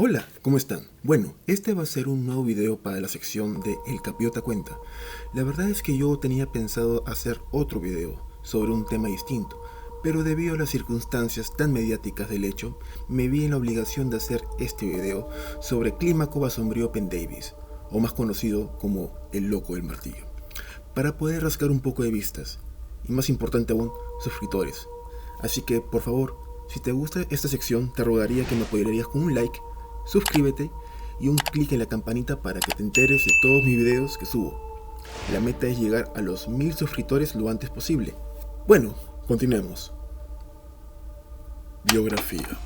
Hola, ¿cómo están? Bueno, este va a ser un nuevo video para la sección de El Capiota Cuenta. La verdad es que yo tenía pensado hacer otro video sobre un tema distinto, pero debido a las circunstancias tan mediáticas del hecho, me vi en la obligación de hacer este video sobre Clímaco Basombrío Pendavis, o más conocido como El Loco del Martillo, para poder rascar un poco de vistas, y más importante aún, suscriptores. Así que, por favor, si te gusta esta sección, te rogaría que me apoyarías con un like, suscríbete y un clic en la campanita para que te enteres de todos mis videos que subo. La meta es llegar a los 1000 suscriptores lo antes posible. Bueno, continuemos. Biografía.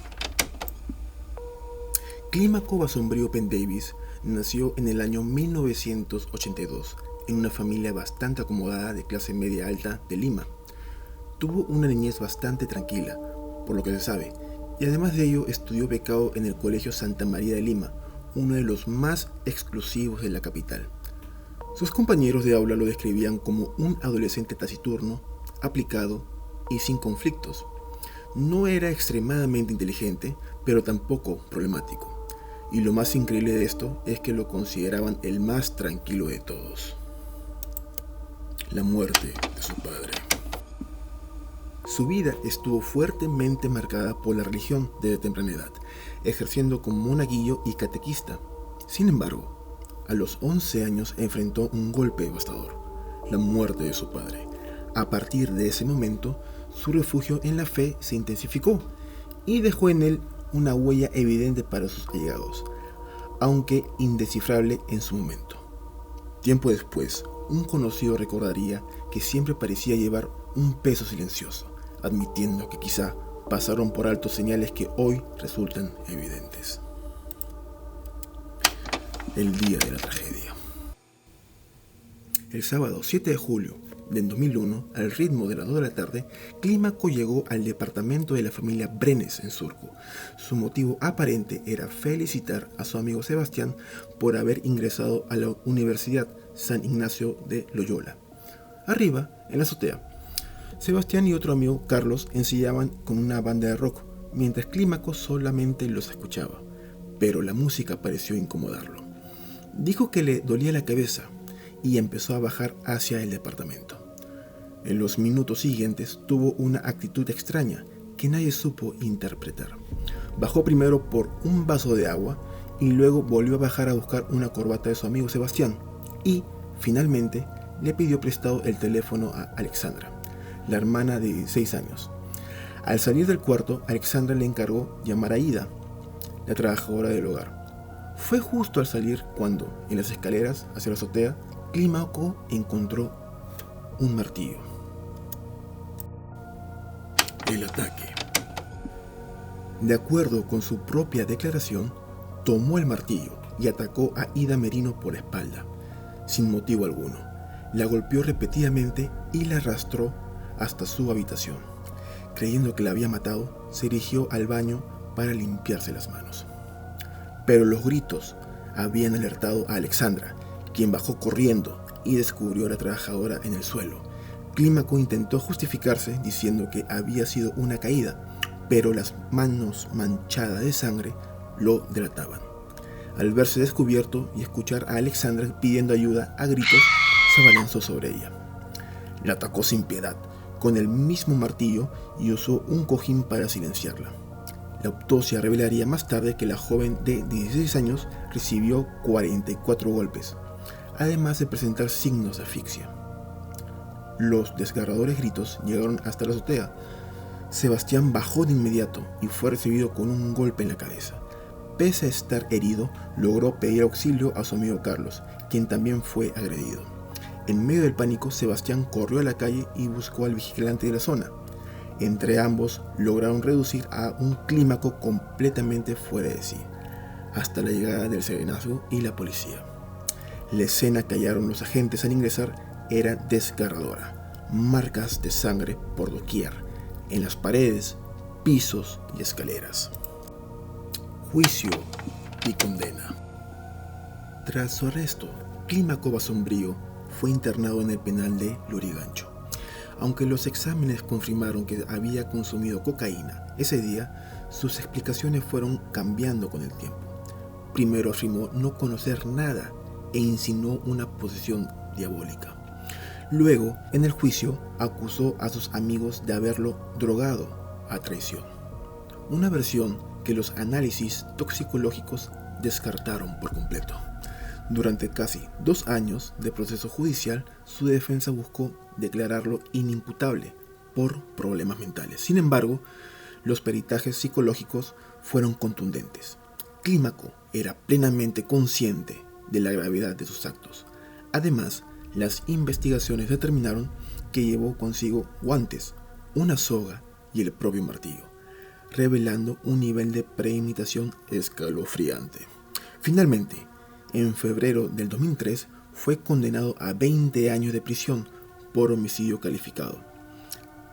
Clímaco Basombrío Pendavis nació en el año 1982 en una familia bastante acomodada de clase media alta de Lima. Tuvo una niñez bastante tranquila, por lo que se sabe, y además de ello estudió becado en el Colegio Santa María de Lima, uno de los más exclusivos de la capital. Sus compañeros de aula lo describían como un adolescente taciturno, aplicado y sin conflictos. No era extremadamente inteligente, pero tampoco problemático. Y lo más increíble de esto es que lo consideraban el más tranquilo de todos. La muerte de su padre. Su vida estuvo fuertemente marcada por la religión desde temprana edad, ejerciendo como monaguillo y catequista. Sin embargo, a los 11 años enfrentó un golpe devastador, la muerte de su padre. A partir de ese momento, su refugio en la fe se intensificó y dejó en él una huella evidente para sus allegados, aunque indescifrable en su momento. Tiempo después, un conocido recordaría que siempre parecía llevar un peso silencioso, admitiendo que quizá pasaron por alto señales que hoy resultan evidentes. El día de la tragedia. El sábado 7 de julio del 2001, al ritmo de las 2 de la tarde, Clímaco llegó al departamento de la familia Brenes en Surco. Su motivo aparente era felicitar a su amigo Sebastián por haber ingresado a la Universidad San Ignacio de Loyola. Arriba, en la azotea, Sebastián y otro amigo, Carlos, ensayaban con una banda de rock, mientras Clímaco solamente los escuchaba, pero la música pareció incomodarlo. Dijo que le dolía la cabeza y empezó a bajar hacia el departamento. En los minutos siguientes tuvo una actitud extraña que nadie supo interpretar. Bajó primero por un vaso de agua y luego volvió a bajar a buscar una corbata de su amigo Sebastián y, finalmente, le pidió prestado el teléfono a Alexandra, la hermana de 16 años. Al salir del cuarto, Alexandra le encargó llamar a Ida, la trabajadora del hogar. Fue justo al salir cuando, en las escaleras hacia la azotea, Clímaco encontró un martillo. El ataque. De acuerdo con su propia declaración, tomó el martillo y atacó a Ida Merino por la espalda, sin motivo alguno. La golpeó repetidamente y la arrastró hasta su habitación. Creyendo que la había matado, se dirigió al baño para limpiarse las manos. Pero los gritos habían alertado a Alexandra, quien bajó corriendo y descubrió a la trabajadora en el suelo. Clímaco intentó justificarse diciendo que había sido una caída, pero las manos manchadas de sangre lo delataban. Al verse descubierto y escuchar a Alexandra pidiendo ayuda a gritos, se abalanzó sobre ella. La atacó sin piedad, con el mismo martillo, y usó un cojín para silenciarla. La autopsia revelaría más tarde que la joven de 16 años recibió 44 golpes, además de presentar signos de asfixia. Los desgarradores gritos llegaron hasta la azotea. Sebastián bajó de inmediato y fue recibido con un golpe en la cabeza. Pese a estar herido, logró pedir auxilio a su amigo Carlos, quien también fue agredido. En medio del pánico, Sebastián corrió a la calle y buscó al vigilante de la zona. Entre ambos lograron reducir a un Clímaco completamente fuera de sí, hasta la llegada del serenazgo y la policía. La escena que hallaron los agentes al ingresar era desgarradora. Marcas de sangre por doquier, en las paredes, pisos y escaleras. Juicio y condena. Tras su arresto, Clímaco Basombrío fue internado en el penal de Lurigancho. Aunque los exámenes confirmaron que había consumido cocaína ese día, sus explicaciones fueron cambiando con el tiempo. primero afirmó no conocer nada e insinuó una posesión diabólica. Luego, en el juicio, acusó a sus amigos de haberlo drogado a traición. Una versión que los análisis toxicológicos descartaron por completo. Durante casi 2 años de proceso judicial, su defensa buscó declararlo inimputable por problemas mentales. Sin embargo, los peritajes psicológicos fueron contundentes. Clímaco era plenamente consciente de la gravedad de sus actos. Además, las investigaciones determinaron que llevó consigo guantes, una soga y el propio martillo, revelando un nivel de premeditación escalofriante. Finalmente, en febrero del 2003, fue condenado a 20 años de prisión por homicidio calificado,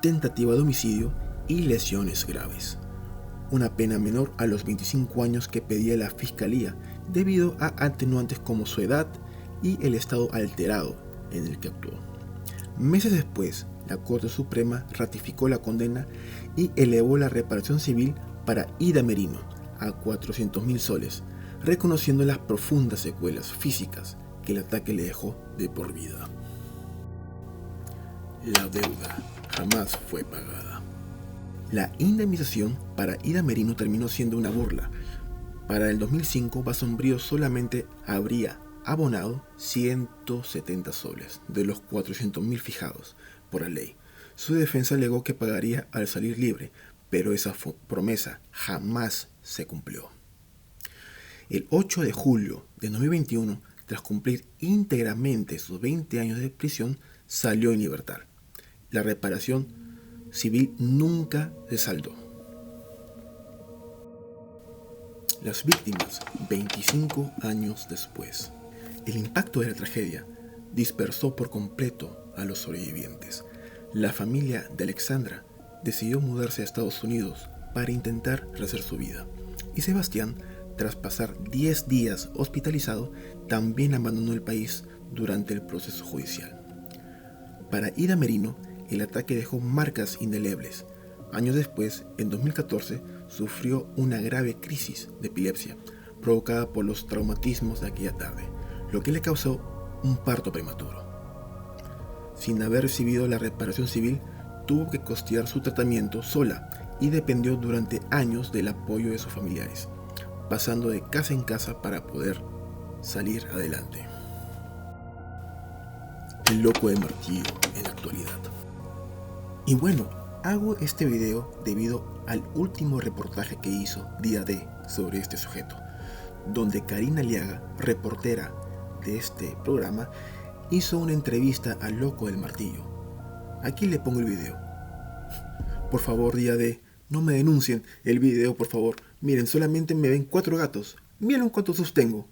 tentativa de homicidio y lesiones graves. Una pena menor a los 25 años que pedía la Fiscalía debido a atenuantes como su edad y el estado alterado en el que actuó. Meses después, la Corte Suprema ratificó la condena y elevó la reparación civil para Ida Merino a 400.000 soles, reconociendo las profundas secuelas físicas que el ataque le dejó de por vida. La deuda jamás fue pagada. La indemnización para Ida Merino terminó siendo una burla. Para el 2005, Basombrío solamente habría abonado 170 soles de los 400.000 fijados por la ley. Su defensa alegó que pagaría al salir libre, pero esa promesa jamás se cumplió. El 8 de julio de 2021, tras cumplir íntegramente sus 20 años de prisión, salió en libertad. La reparación civil nunca se saldó. Las víctimas, 25 años después. El impacto de la tragedia dispersó por completo a los sobrevivientes. La familia de Alexandra decidió mudarse a Estados Unidos para intentar rehacer su vida. Y Sebastián, tras pasar 10 días hospitalizado, también abandonó el país durante el proceso judicial. Para Ida Merino, el ataque dejó marcas indelebles. Años después, en 2014, sufrió una grave crisis de epilepsia provocada por los traumatismos de aquella tarde, lo que le causó un parto prematuro. Sin haber recibido la reparación civil, tuvo que costear su tratamiento sola y dependió durante años del apoyo de sus familiares, pasando de casa en casa para poder salir adelante. El loco de martillo en la actualidad. Y bueno, hago este video debido al último reportaje que hizo Día D sobre este sujeto, donde Karina Aliaga, reportera de este programa, hizo una entrevista al loco del martillo. Aquí le pongo el video. Por favor, Día D, no me denuncien el video, por favor. Miren, solamente me ven 4 gatos. Miren cuántos sostengo.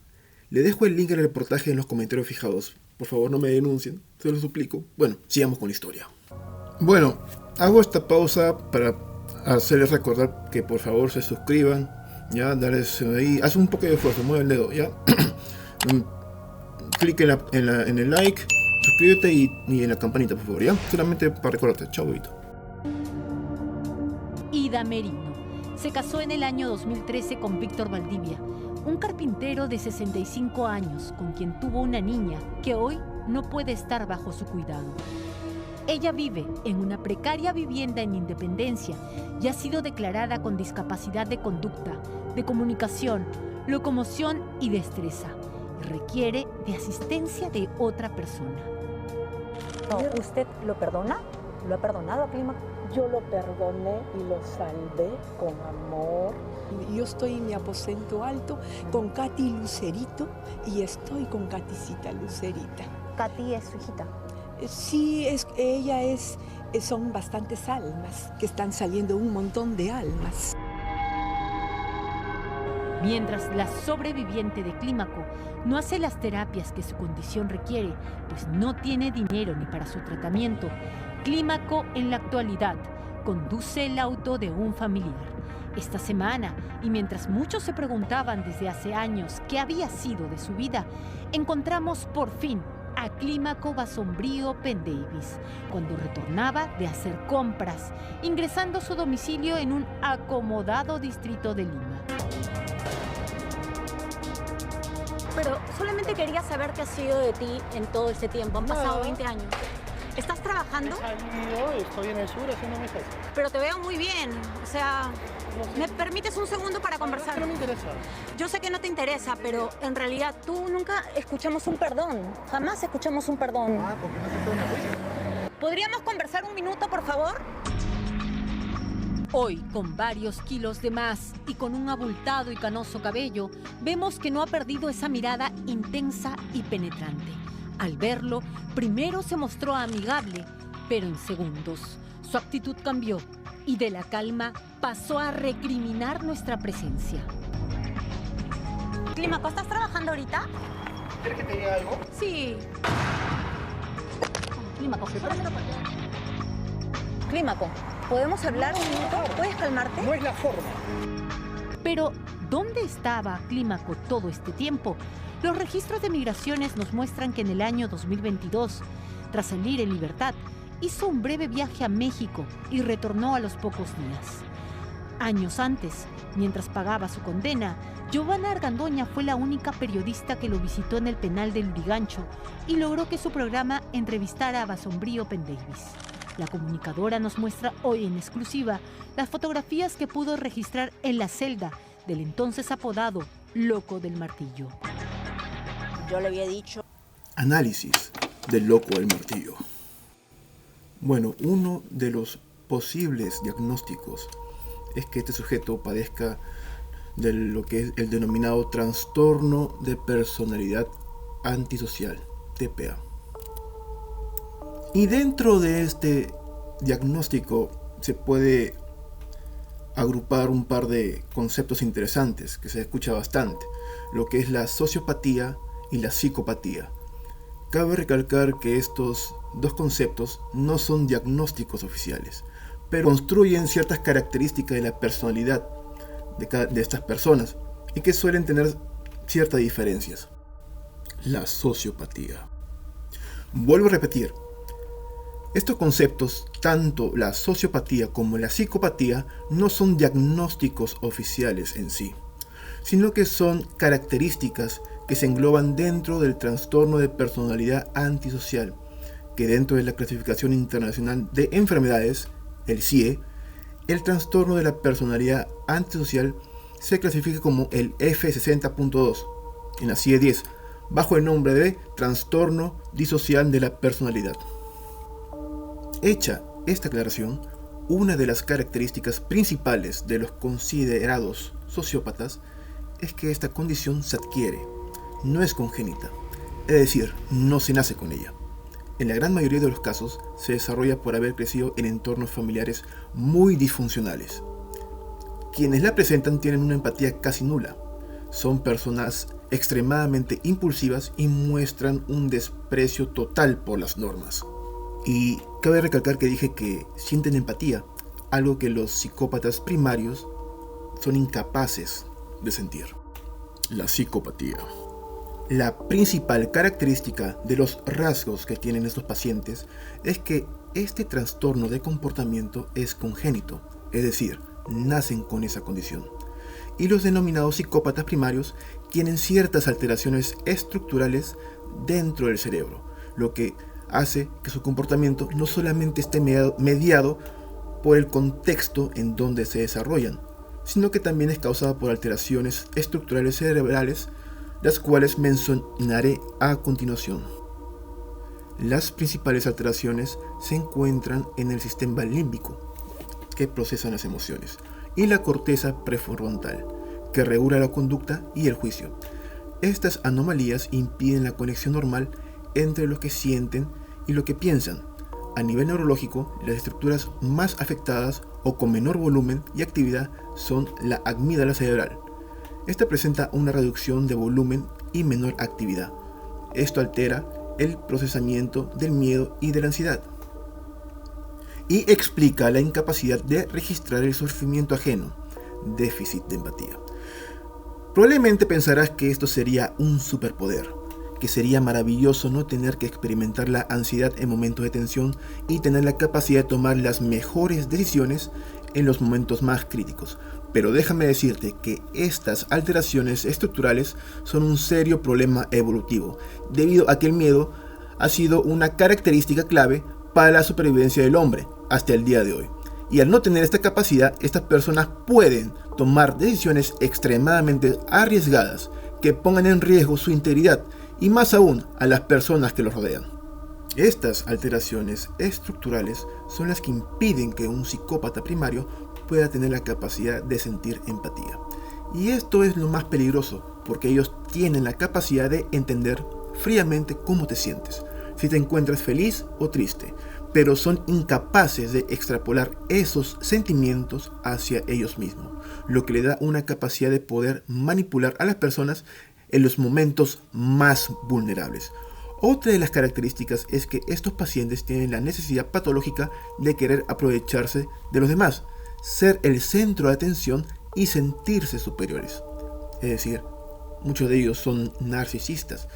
Le dejo el link al reportaje en los comentarios fijados. Por favor, no me denuncien, se lo suplico. Bueno, sigamos con la historia. Bueno, hago esta pausa para hacerles recordar que por favor se suscriban, ya, darles ahí, haz un poco de esfuerzo, mueve el dedo, ya. Clic en el like, suscríbete y en la campanita, por favor, ya. Solamente para recordarte, chao, bebito. Ida Merino se casó en el año 2013 con Víctor Valdivia, un carpintero de 65 años con quien tuvo una niña que hoy no puede estar bajo su cuidado. Ella vive en una precaria vivienda en Independencia y ha sido declarada con discapacidad de conducta, de comunicación, locomoción y destreza. Y requiere de asistencia de otra persona. ¿Usted lo perdona? ¿Lo ha perdonado a Clímaco? Yo lo perdoné y lo salvé con amor. Yo estoy en mi aposento alto con Katy Lucerito y estoy con Katycita Lucerita. Katy es su hijita. Sí, son bastantes almas, que están saliendo un montón de almas. Mientras la sobreviviente de Clímaco no hace las terapias que su condición requiere, pues no tiene dinero ni para su tratamiento, Clímaco en la actualidad conduce el auto de un familiar. Esta semana, y mientras muchos se preguntaban desde hace años qué había sido de su vida, encontramos por fin a Clímaco Basombrío Pendavis, cuando retornaba de hacer compras, ingresando a su domicilio en un acomodado distrito de Lima. pero solamente quería saber qué ha sido de ti en todo este tiempo. Han pasado 20 años. ¿Estás trabajando? He salido, estoy en el sur haciendo mesas. Pero te veo muy bien. O sea, ¿me permites un segundo para conversar? No me interesa. Yo sé que no te interesa, pero en realidad tú nunca escuchamos un perdón. Jamás escuchamos un perdón. Porque no se puede una juicio. ¿Podríamos conversar un minuto, por favor? Hoy, con varios kilos de más y con un abultado y canoso cabello, vemos que no ha perdido esa mirada intensa y penetrante. Al verlo, primero se mostró amigable, pero en segundos su actitud cambió y de la calma pasó a recriminar nuestra presencia. Clímaco, ¿estás trabajando ahorita? ¿Quieres que te diga algo? Sí. Clímaco, Clímaco, ¿podemos hablar un minuto? ¿Puedes calmarte? No es la forma. Pero, ¿dónde estaba Clímaco todo este tiempo? Los registros de migraciones nos muestran que en el año 2022, tras salir en libertad, hizo un breve viaje a México y retornó a los pocos días. Años antes, mientras pagaba su condena, Giovanna Argandoña fue la única periodista que lo visitó en el penal de Lurigancho y logró que su programa entrevistara a Basombrío Pendavis. La comunicadora nos muestra hoy en exclusiva las fotografías que pudo registrar en la celda del entonces apodado Loco del Martillo. Yo le había dicho. Análisis del Loco del Martillo. Bueno, uno de los posibles diagnósticos es que este sujeto padezca de lo que es el denominado trastorno de personalidad antisocial, TPA. Y dentro de este diagnóstico se puede agrupar un par de conceptos interesantes que se escucha bastante, lo que es la sociopatía y la psicopatía. Cabe recalcar que estos dos conceptos no son diagnósticos oficiales, pero construyen ciertas características de la personalidad de estas personas y que suelen tener ciertas diferencias. La sociopatía. Vuelvo a repetir, estos conceptos, tanto la sociopatía como la psicopatía, no son diagnósticos oficiales en sí, sino que son características que se engloban dentro del trastorno de personalidad antisocial, que dentro de la clasificación internacional de enfermedades, el CIE, el trastorno de la personalidad antisocial se clasifica como el F60.2 en la CIE 10, bajo el nombre de trastorno disocial de la personalidad. Hecha esta aclaración, una de las características principales de los considerados sociópatas es que esta condición se adquiere, no es congénita, es decir, no se nace con ella. En la gran mayoría de los casos se desarrolla por haber crecido en entornos familiares muy disfuncionales. Quienes la presentan tienen una empatía casi nula, son personas extremadamente impulsivas y muestran un desprecio total por las normas. Y cabe recalcar que dije que sienten empatía, algo que los psicópatas primarios son incapaces de sentir. La psicopatía. La principal característica de los rasgos que tienen estos pacientes es que este trastorno de comportamiento es congénito, es decir, nacen con esa condición. Y los denominados psicópatas primarios tienen ciertas alteraciones estructurales dentro del cerebro, lo que hace que su comportamiento no solamente esté mediado por el contexto en donde se desarrollan, sino que también es causado por alteraciones estructurales cerebrales, las cuales mencionaré a continuación. Las principales alteraciones se encuentran en el sistema límbico, que procesa las emociones, y la corteza prefrontal, que regula la conducta y el juicio. Estas anomalías impiden la conexión normal entre lo que sienten y lo que piensan. A nivel neurológico, las estructuras más afectadas o con menor volumen y actividad son la amígdala cerebral. Esta presenta una reducción de volumen y menor actividad. Esto altera el procesamiento del miedo y de la ansiedad y explica la incapacidad de registrar el sufrimiento ajeno, déficit de empatía. Probablemente pensarás que esto sería un superpoder, que sería maravilloso no tener que experimentar la ansiedad en momentos de tensión y tener la capacidad de tomar las mejores decisiones en los momentos más críticos. Pero déjame decirte que estas alteraciones estructurales son un serio problema evolutivo, debido a que el miedo ha sido una característica clave para la supervivencia del hombre hasta el día de hoy. Y al no tener esta capacidad, estas personas pueden tomar decisiones extremadamente arriesgadas que pongan en riesgo su integridad y más aún a las personas que los rodean. Estas alteraciones estructurales son las que impiden que un psicópata primario pueda tener la capacidad de sentir empatía. Y esto es lo más peligroso, porque ellos tienen la capacidad de entender fríamente cómo te sientes, si te encuentras feliz o triste, pero son incapaces de extrapolar esos sentimientos hacia ellos mismos, lo que le da una capacidad de poder manipular a las personas en los momentos más vulnerables. Otra de las características es que estos pacientes tienen la necesidad patológica de querer aprovecharse de los demás, ser el centro de atención y sentirse superiores. Es decir, muchos de ellos son narcisistas,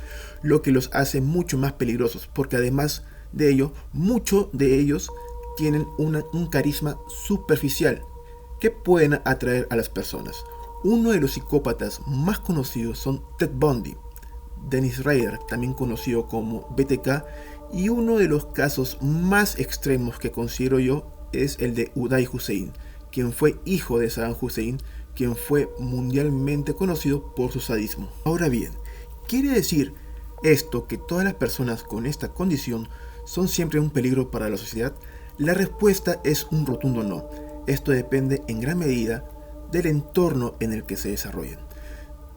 lo que los hace mucho más peligrosos, porque además de ello, muchos de ellos tienen un carisma superficial que pueden atraer a las personas. Uno de los psicópatas más conocidos son Ted Bundy, Dennis Rader, también conocido como BTK, y uno de los casos más extremos que considero yo es el de Uday Hussein, quien fue hijo de Saddam Hussein, quien fue mundialmente conocido por su sadismo. Ahora bien, ¿quiere decir esto que todas las personas con esta condición son siempre un peligro para la sociedad? La respuesta es un rotundo no. Esto depende en gran medida del entorno en el que se desarrollen.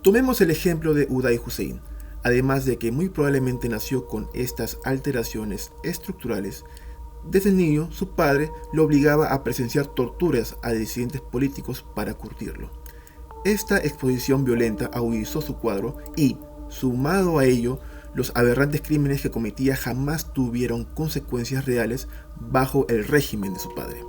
Tomemos el ejemplo de Uday Hussein. Además de que muy probablemente nació con estas alteraciones estructurales, desde niño su padre lo obligaba a presenciar torturas a disidentes políticos para curtirlo. Esta exposición violenta agudizó su cuadro y, sumado a ello, los aberrantes crímenes que cometía jamás tuvieron consecuencias reales bajo el régimen de su padre.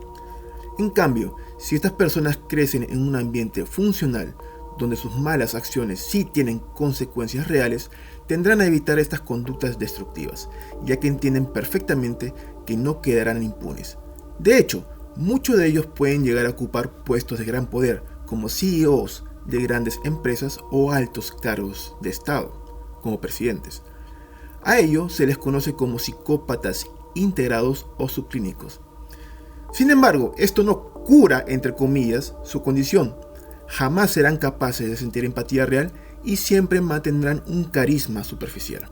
En cambio, si estas personas crecen en un ambiente funcional, donde sus malas acciones sí tienen consecuencias reales, tendrán a evitar estas conductas destructivas, ya que entienden perfectamente que no quedarán impunes. De hecho, muchos de ellos pueden llegar a ocupar puestos de gran poder, como CEOs de grandes empresas o altos cargos de Estado, como presidentes. A ellos se les conoce como psicópatas integrados o subclínicos. Sin embargo, esto no cura, entre comillas, su condición. Jamás serán capaces de sentir empatía real y siempre mantendrán un carisma superficial.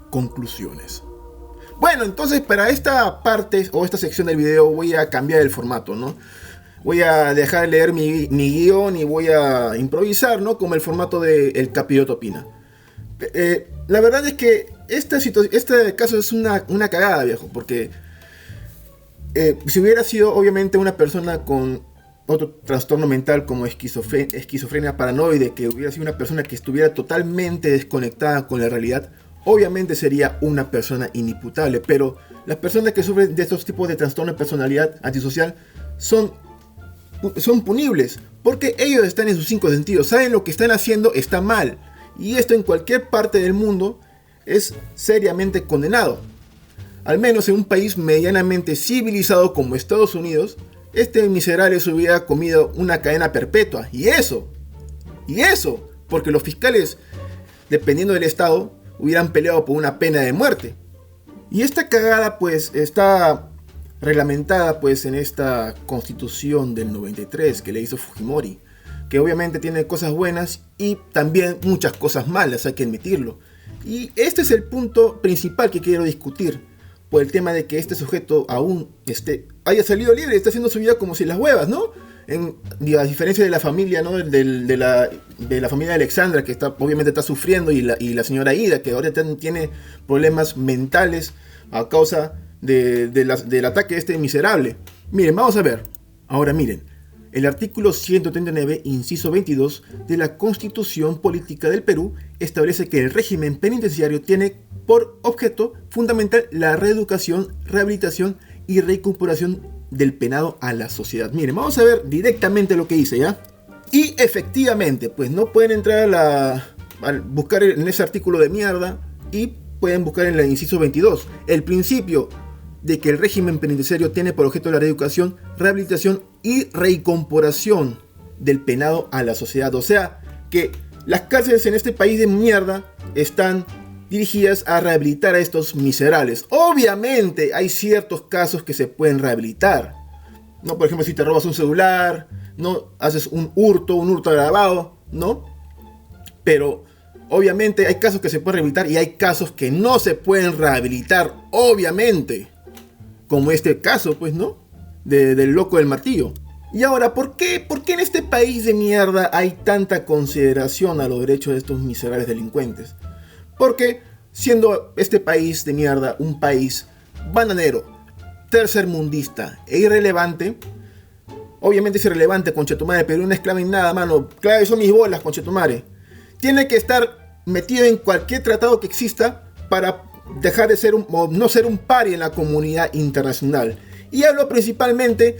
Conclusiones. Bueno, entonces para esta parte o esta sección del video voy a cambiar el formato, ¿no? Voy a dejar de leer mi guión y voy a improvisar, ¿no? Como el formato de El Capiroto Opina. La verdad es que este caso es una cagada, viejo, porque si hubiera sido obviamente una persona con otro trastorno mental como esquizofrenia paranoide, que hubiera sido una persona que estuviera totalmente desconectada con la realidad, obviamente sería una persona inimputable. Pero las personas que sufren de estos tipos de trastorno de personalidad antisocial son punibles, porque ellos están en sus 5 sentidos, saben lo que están haciendo está mal, y esto en cualquier parte del mundo es seriamente condenado. Al menos en un país medianamente civilizado como Estados Unidos, este miserable se hubiera comido una cadena perpetua. Y eso, porque los fiscales, dependiendo del estado, hubieran peleado por una pena de muerte. Y esta cagada pues está reglamentada pues en esta constitución del 93 que le hizo Fujimori, que obviamente tiene cosas buenas y también muchas cosas malas, hay que admitirlo. Y este es el punto principal que quiero discutir, por el tema de que este sujeto aún haya salido libre y está haciendo su vida como si las huevas, ¿no? A diferencia de la familia, ¿no? de la familia de Alexandra, que obviamente está sufriendo, y la señora Ida, que ahora tiene problemas mentales a causa del ataque de este miserable. Miren, vamos a ver. Ahora miren, el artículo 139, inciso 22 de la Constitución Política del Perú establece que el régimen penitenciario tiene por objeto fundamental la reeducación, rehabilitación y reincorporación del penado a la sociedad. Miren, vamos a ver directamente lo que dice, ¿ya? Y efectivamente, pues no pueden entrar al buscar en ese artículo de mierda y pueden buscar en el inciso 22. El principio de que el régimen penitenciario tiene por objeto la reeducación, rehabilitación y reincorporación del penado a la sociedad. O sea, que las cárceles en este país de mierda están dirigidas a rehabilitar a estos miserables. Obviamente hay ciertos casos que se pueden rehabilitar, ¿no? Por ejemplo, si te robas un celular, ¿no? Haces un hurto agravado, ¿no? Pero obviamente hay casos que se pueden rehabilitar y hay casos que no se pueden rehabilitar, obviamente. Como este caso, pues, ¿no? Del loco del martillo. Y ahora, ¿por qué en este país de mierda hay tanta consideración a los derechos de estos miserables delincuentes? Porque siendo este país de mierda un país bananero, tercermundista e irrelevante, obviamente es irrelevante, conchetumare, pero una esclava en nada, mano. Claro, son mis bolas, conchetumare. Tiene que estar metido en cualquier tratado que exista para dejar de ser no ser un pari en la comunidad internacional. Y hablo principalmente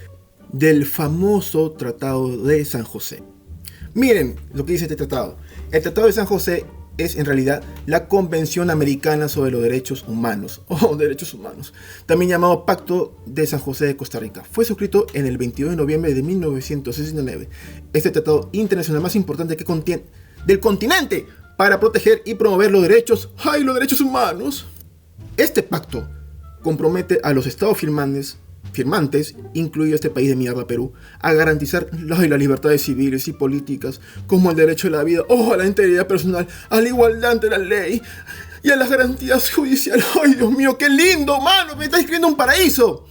del famoso Tratado de San José. Miren lo que dice este tratado. El Tratado de San José es en realidad la Convención Americana sobre los Derechos Humanos, o Derechos Humanos, también llamado Pacto de San José de Costa Rica. Fue suscrito en el 22 de noviembre de 1969. Este tratado internacional más importante del continente para proteger y promover los derechos humanos. Este pacto compromete a los estados firmantes, incluido este país de mierda, Perú, a garantizar las libertades civiles y políticas, como el derecho a la vida, a la integridad personal, a la igualdad ante la ley y a las garantías judiciales. ¡Ay, Dios mío, qué lindo, mano! Me está escribiendo un paraíso.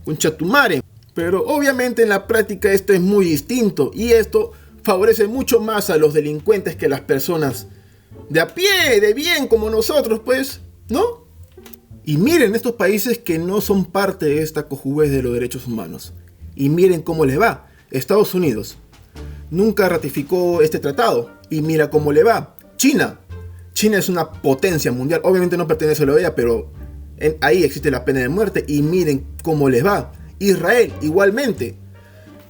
Concha tu madre. Pero obviamente en la práctica esto es muy distinto, y esto favorece mucho más a los delincuentes que a las personas de a pie, de bien, como nosotros, pues, ¿no? Y miren estos países que no son parte de esta cojubez de los derechos humanos. Y miren cómo les va. Estados Unidos nunca ratificó este tratado. Y mira cómo le va. China es una potencia mundial. Obviamente no pertenece a la OEA, pero ahí existe la pena de muerte. Y miren cómo les va. Israel igualmente.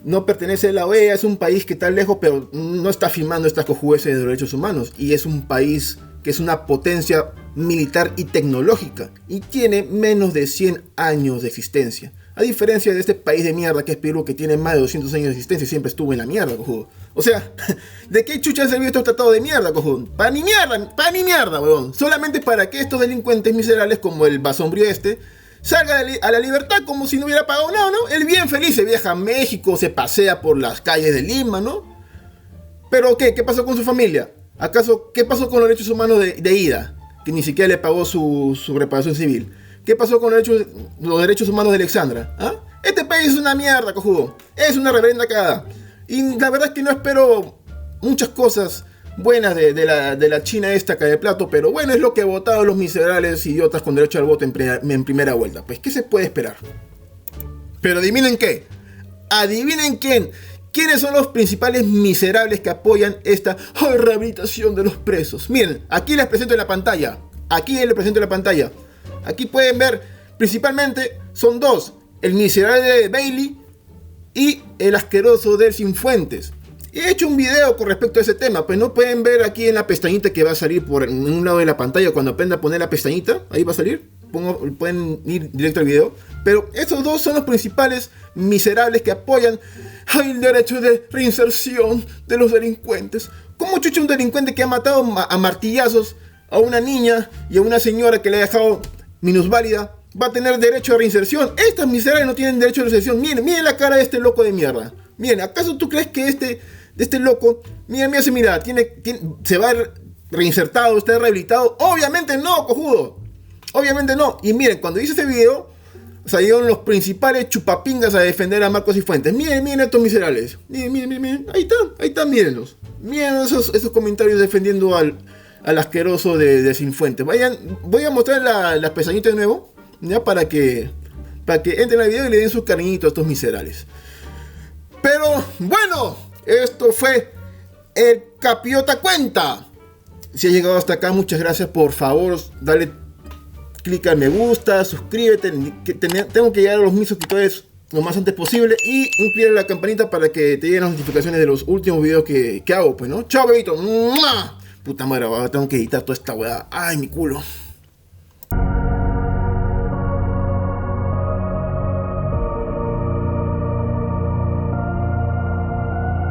No pertenece a la OEA, es un país que está lejos, pero no está firmando estas cojubeces de derechos humanos. Y es un país que es una potencia militar y tecnológica, y tiene menos de 100 años de existencia. A diferencia de este país de mierda que es Perú, que tiene más de 200 años de existencia y siempre estuvo en la mierda, cojudo. O sea, ¿de qué chucha han servido estos tratados de mierda, cojudo? Para ni mierda, weón. Solamente para que estos delincuentes miserables, como el basombrío salga a la libertad como si no hubiera pagado nada, ¿no? Él bien feliz se viaja a México, se pasea por las calles de Lima, ¿no? Pero ¿qué pasó con su familia? ¿Acaso qué pasó con los derechos humanos de Ida? Que ni siquiera le pagó su reparación civil. ¿Qué pasó con los derechos humanos de Alexandra? ¿Ah? Este país es una mierda, cojudo. Es una reverenda cagada. Y la verdad es que no espero muchas cosas buenas de la China esta cae de plato, pero bueno, es lo que votaron los miserables idiotas con derecho al voto en primera vuelta. Pues, ¿qué se puede esperar? Pero adivinen qué. Adivinen quién. ¿Quiénes son los principales miserables que apoyan esta rehabilitación de los presos? Miren, aquí les presento en la pantalla. Aquí pueden ver, principalmente, son dos. El miserable de Bailey y el asqueroso del Cifuentes. He hecho un video con respecto a ese tema, pues no pueden ver aquí en la pestañita que va a salir por un lado de la pantalla. Cuando aprenda a poner la pestañita, ahí va a salir. Pueden ir directo al video. Pero estos dos son los principales miserables que apoyan el derecho de reinserción de los delincuentes. ¿Cómo chucha un delincuente que ha matado a martillazos a una niña y a una señora que le ha dejado minusválida va a tener derecho a reinserción? Estas miserables no tienen derecho a reinserción. Miren la cara de este loco de mierda. Miren, ¿acaso tú crees que este loco, mira, se va reinsertado, está rehabilitado? Obviamente no, cojudo. Obviamente no. Y miren, cuando hice este video, salieron los principales chupapingas a defender a Marcos Cifuentes. Miren estos miserables. Miren. Ahí están, mírenlos. Miren esos comentarios defendiendo al asqueroso de Cifuentes. Voy a mostrar las pestañitas de nuevo, ya para que entren al video y le den su cariñito a estos miserables. Pero bueno, esto fue el Capiota Cuenta. Si has llegado hasta acá, muchas gracias. Por favor, dale clic al me gusta, suscríbete. Tengo que llegar a los 1000 suscriptores lo más antes posible. Y un clic a la campanita para que te lleguen las notificaciones de los últimos videos que hago, pues, ¿no? Chao, bebito. ¡Mua! Puta madre, ahora tengo que editar toda esta weá. Ay, mi culo.